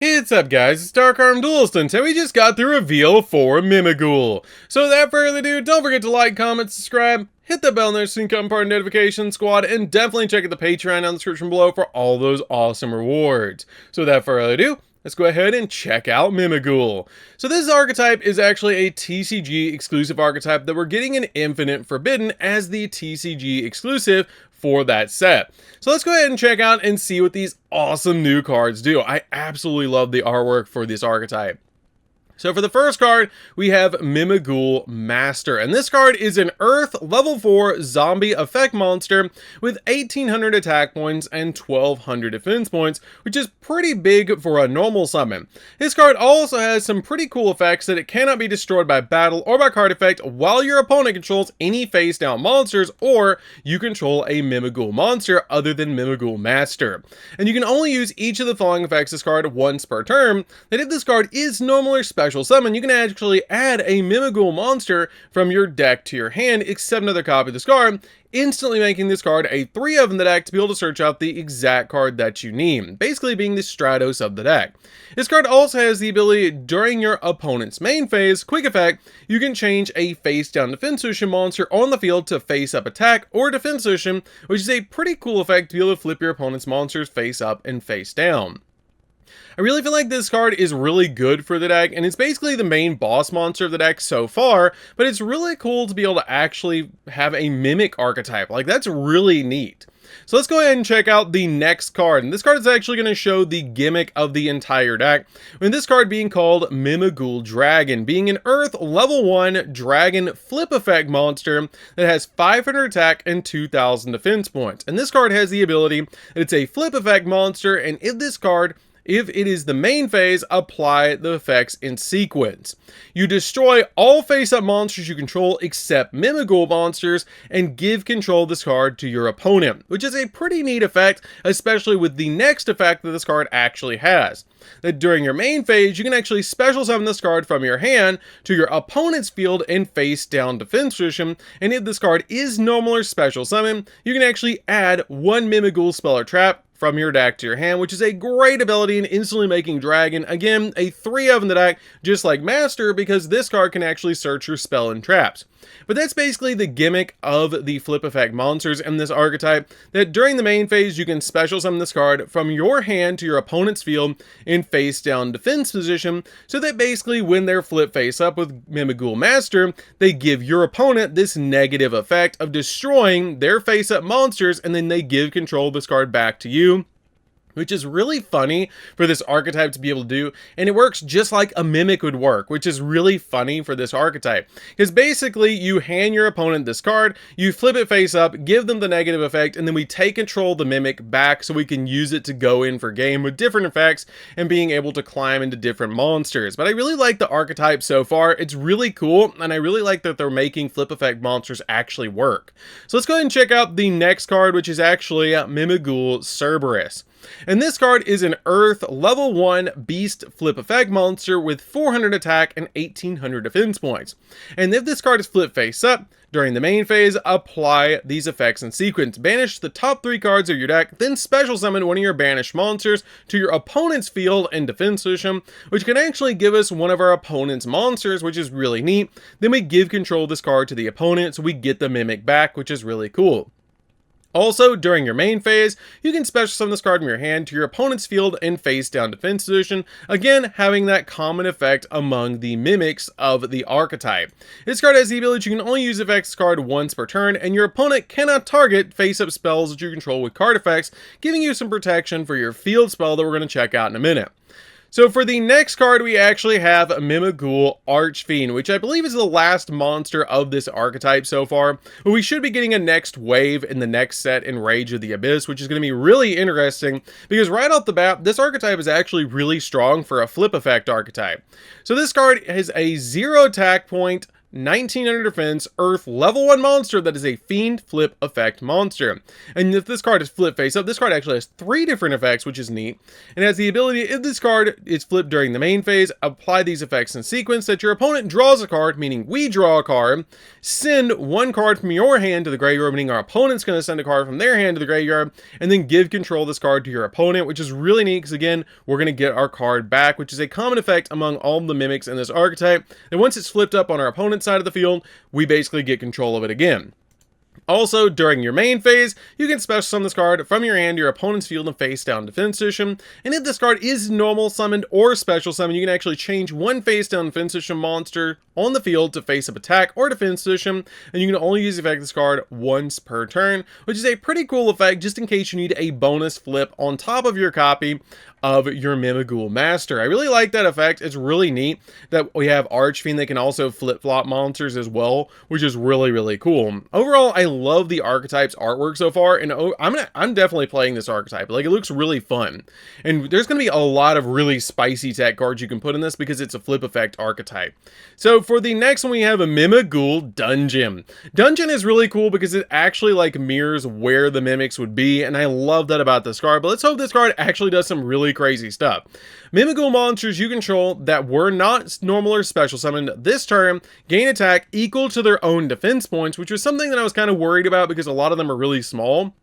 What's up guys, it's DarkArmedDuelist, and we just got the reveal for Mimighoul. So without further ado, don't forget to like, comment, subscribe, hit the bell notification so you can become part of the notification squad, and definitely check out the Patreon down in the description below for all those awesome rewards. So without further ado, let's go ahead and check out Mimighoul. So this archetype is actually a TCG exclusive archetype that we're getting in Infinite Forbidden as the TCG exclusive for that set. So let's go ahead and check out and see what these awesome new cards do. I absolutely love the artwork for this archetype. So for the first card, we have Mimighoul Master, and this card is an Earth level 4 zombie effect monster with 1800 attack points and 1200 defense points, which is pretty big for a normal summon. This card also has some pretty cool effects that it cannot be destroyed by battle or by card effect while your opponent controls any face down monsters, or you control a Mimighoul monster other than Mimighoul Master. And you can only use each of the following effects this card once per turn, that if this card is normal or special summon, you can actually add a Mimighoul monster from your deck to your hand, except another copy of this card, instantly making this card a 3-of in the deck to be able to search out the exact card that you need, basically being the Stratos of the deck. This card also has the ability during your opponent's main phase, quick effect, you can change a face down defense position monster on the field to face up attack or defense position, which is a pretty cool effect to be able to flip your opponent's monsters face up and face down. I really feel like this card is really good for the deck, and it's basically the main boss monster of the deck so far, but it's really cool to be able to actually have a Mimic archetype. Like, that's really neat. So let's go ahead and check out the next card, and this card is actually going to show the gimmick of the entire deck, with this card being called Mimighoul Dragon, being an Earth level 1 dragon flip effect monster that has 500 attack and 2000 defense points. And this card has the ability that it's a flip effect monster, and if it is the main phase, apply the effects in sequence. You destroy all face-up monsters you control except Mimighoul monsters and give control of this card to your opponent, which is a pretty neat effect, especially with the next effect that this card actually has. That during your main phase, you can actually special summon this card from your hand to your opponent's field in face-down defense position, and if this card is normal or special summon, you can actually add one Mimighoul spell or trap from your deck to your hand, which is a great ability in instantly making Dragon, again, a 3-of in the deck, just like Master, because this card can actually search your spell and traps. But that's basically the gimmick of the flip effect monsters in this archetype, that during the main phase, you can special summon this card from your hand to your opponent's field in face down defense position, so that basically when they're flip face up with Mimighoul Master, they give your opponent this negative effect of destroying their face up monsters, and then they give control of this card back to you, which is really funny for this archetype to be able to do, and it works just like a Mimic would work, which is really funny for this archetype, because basically you hand your opponent this card, you flip it face up, give them the negative effect, and then we take control of the Mimic back so we can use it to go in for game with different effects and being able to climb into different monsters. But I really like the archetype so far. It's really cool, and I really like that they're making flip effect monsters actually work. So let's go ahead and check out the next card, which is actually Mimighoul Cerberus. And this card is an Earth level 1 beast flip effect monster with 400 attack and 1800 defense points. And if this card is flip face up, during the main phase, apply these effects in sequence. Banish the top 3 cards of your deck, then special summon one of your banished monsters to your opponent's field and defense position, which can actually give us one of our opponent's monsters, which is really neat. Then we give control of this card to the opponent, so we get the Mimic back, which is really cool. Also, during your main phase, you can special summon this card from your hand to your opponent's field in face down defense position, again having that common effect among the mimics of the archetype. This card has the ability you can only use effects card once per turn, and your opponent cannot target face up spells that you control with card effects, giving you some protection for your field spell that we're going to check out in a minute. So for the next card, we actually have Mimighoul Archfiend, which I believe is the last monster of this archetype so far. But we should be getting a next wave in the next set in Rage of the Abyss, which is going to be really interesting, because right off the bat, this archetype is actually really strong for a flip effect archetype. So this card has a 0 attack point, 1900 defense, Earth, level 1 monster that is a Fiend Flip effect monster. And if this card is flipped face up, this card actually has 3 different effects, which is neat. And has the ability, if this card is flipped during the main phase, apply these effects in sequence that your opponent draws a card, meaning we draw a card, send 1 card from your hand to the graveyard, meaning our opponent's going to send a card from their hand to the graveyard, and then give control of this card to your opponent, which is really neat because, again, we're going to get our card back, which is a common effect among all the mimics in this archetype. And once it's flipped up on our opponent's side of the field, we basically get control of it again. Also, during your main phase, you can special summon this card from your hand to your opponent's field and face down defense position. And if this card is normal summoned or special summoned, you can actually change 1 face down defense position monster on the field to face up attack or defense position. And you can only use the effect of this card once per turn, which is a pretty cool effect just in case you need a bonus flip on top of your copy of your Mimighoul Master. I really like that effect. It's really neat that we have Archfiend that can also flip-flop monsters as well, which is really, really cool. Overall, I love the archetype's artwork so far, and I'm definitely playing this archetype. Like, it looks really fun. And there's going to be a lot of really spicy tech cards you can put in this because it's a flip effect archetype. So for the next one, we have a Mimighoul Dungeon. Dungeon is really cool because it actually like mirrors where the mimics would be, and I love that about this card. But let's hope this card actually does some really crazy stuff. Mimighoul monsters you control that were not normal or special summoned this turn gain attack equal to their own defense points, which was something that I was kind of worried about because a lot of them are really small.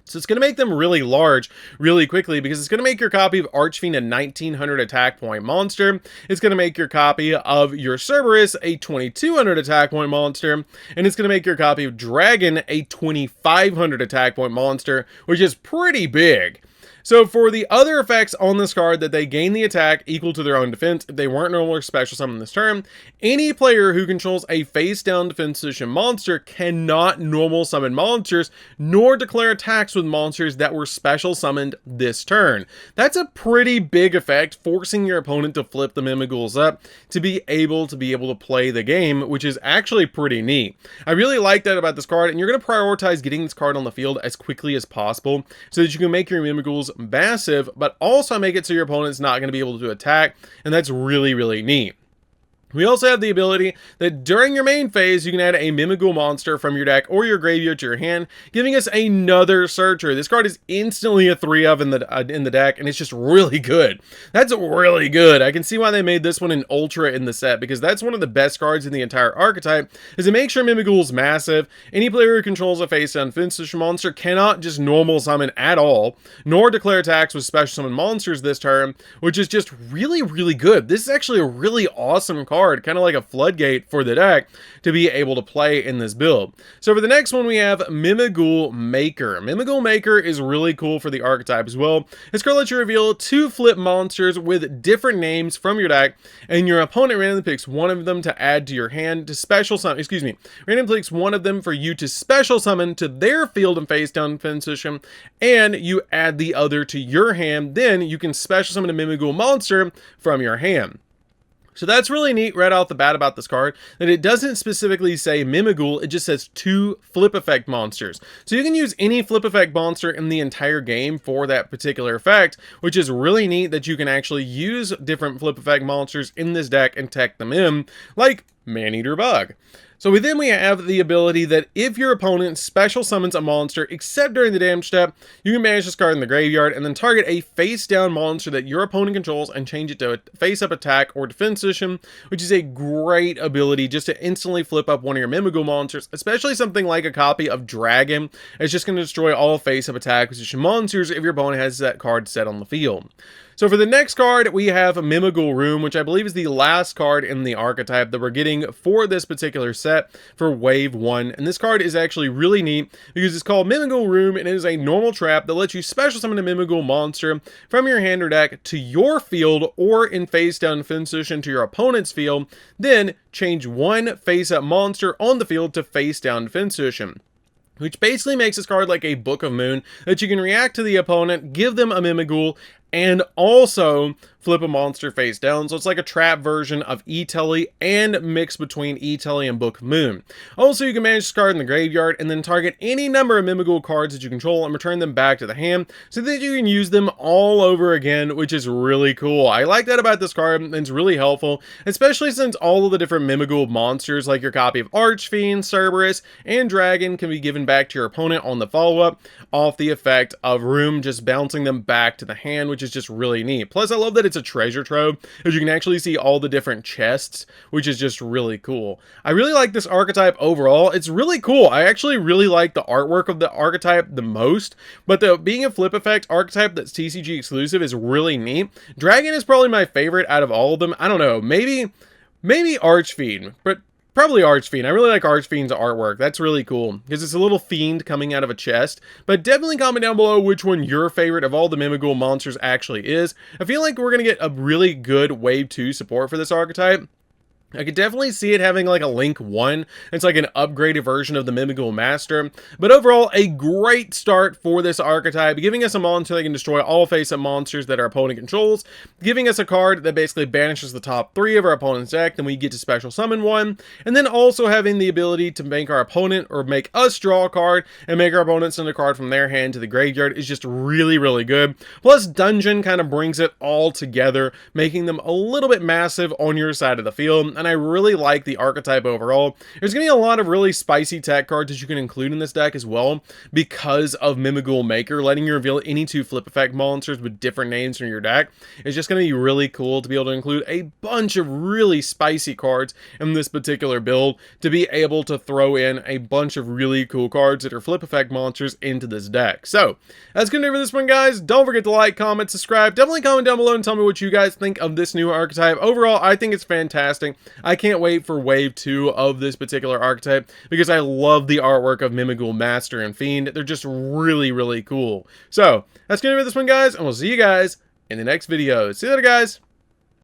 So it's going to make them really large really quickly because it's going to make your copy of Archfiend a 1900 attack point monster. It's going to make your copy of your Cerberus a 2200 attack point monster. And it's going to make your copy of Dragon a 2500 attack point monster, which is pretty big. So for the other effects on this card that they gain the attack equal to their own defense if they weren't normal or special summoned this turn, any player who controls a face down defense position monster cannot normal summon monsters nor declare attacks with monsters that were special summoned this turn. That's a pretty big effect, forcing your opponent to flip the Mimighouls up to be able to play the game, which is actually pretty neat. I really like that about this card, and you're going to prioritize getting this card on the field as quickly as possible so that you can make your Mimighouls massive, but also make it so your opponent's not going to be able to attack, and that's really, really neat. We also have the ability that during your main phase, you can add a Mimighoul monster from your deck or your graveyard to your hand, giving us another searcher. This card is instantly a 3-of in the deck, and it's just really good. That's really good. I can see why they made this one an ultra in the set, because that's one of the best cards in the entire archetype, is it makes sure Mimighoul's massive. Any player who controls a face-down defense monster cannot just normal summon at all, nor declare attacks with special summon monsters this turn, which is just really, really good. This is actually a really awesome card. Kind of like a floodgate for the deck to be able to play in this build. So for the next one, we have Mimighoul Maker. Mimighoul Maker is really cool for the archetype as well. This card lets you reveal 2 flip monsters with different names from your deck, and your opponent randomly picks one of them to add to your hand to special summon, randomly picks one of them for you to special summon to their field and face down defense position, and you add the other to your hand. Then you can special summon a Mimighoul monster from your hand. So that's really neat right off the bat about this card, that it doesn't specifically say Mimighoul, it just says 2 flip effect monsters. So you can use any flip effect monster in the entire game for that particular effect, which is really neat that you can actually use different flip effect monsters in this deck and tech them in, like Maneater Bug. So then we have the ability that if your opponent special summons a monster except during the damage step, you can banish this card in the graveyard and then target a face down monster that your opponent controls and change it to a face up attack or defense position, which is a great ability just to instantly flip up one of your Mimighoul monsters, especially something like a copy of Dragon. It's just going to destroy all face up attack position monsters if your opponent has that card set on the field. So for the next card, we have Mimighoul Room, which I believe is the last card in the archetype that we're getting for this particular set for Wave 1. And this card is actually really neat because it's called Mimighoul Room, and it is a normal trap that lets you special summon a Mimighoul monster from your hand or deck to your field or in face down defense position to your opponent's field, then change 1 face up monster on the field to face down defense position, which basically makes this card like a Book of Moon that you can react to the opponent, give them a Mimighoul, and also flip a monster face down, so it's like a trap version of E-Telly and mix between E-Telly and Book of Moon. Also, you can manage this card in the graveyard and then target any number of Mimighoul cards that you control and return them back to the hand so that you can use them all over again, which is really cool. I like that about this card, and it's really helpful, especially since all of the different Mimighoul monsters, like your copy of Archfiend, Cerberus, and Dragon, can be given back to your opponent on the follow-up off the effect of Room, just bouncing them back to the hand, which is just really neat. Plus, I love that it's a treasure trove, as you can actually see all the different chests, which is just really cool. I really like this archetype overall. It's really cool. I actually really like the artwork of the archetype the most, but being a flip effect archetype that's TCG exclusive is really neat. Dragon is probably my favorite out of all of them. I don't know, maybe Archfiend, but probably Archfiend. I really like Archfiend's artwork. That's really cool, because it's a little fiend coming out of a chest. But definitely comment down below which one your favorite of all the Mimighoul monsters actually is. I feel like we're going to get a really good Wave 2 support for this archetype. I could definitely see it having like a Link 1. It's like an upgraded version of the Mimighoul Master. But overall, a great start for this archetype, giving us a monster that can destroy all face-up monsters that our opponent controls, giving us a card that basically banishes the top 3 of our opponent's deck, then we get to special summon one, and then also having the ability to make our opponent or make us draw a card and make our opponent send a card from their hand to the graveyard is just really, really good. Plus, Dungeon kind of brings it all together, making them a little bit massive on your side of the field. And I really like the archetype overall. There's going to be a lot of really spicy tech cards that you can include in this deck as well, because of Mimighoul Maker, letting you reveal any 2 flip effect monsters with different names from your deck. It's just going to be really cool to be able to include a bunch of really spicy cards in this particular build, to be able to throw in a bunch of really cool cards that are flip effect monsters into this deck. So, that's going to do it for this one, guys. Don't forget to like, comment, subscribe. Definitely comment down below and tell me what you guys think of this new archetype. Overall, I think it's fantastic. I can't wait for Wave 2 of this particular archetype, because I love the artwork of Mimighoul Master and Fiend. They're just really, really cool. So, that's going to be this one, guys, and we'll see you guys in the next video. See you later, guys.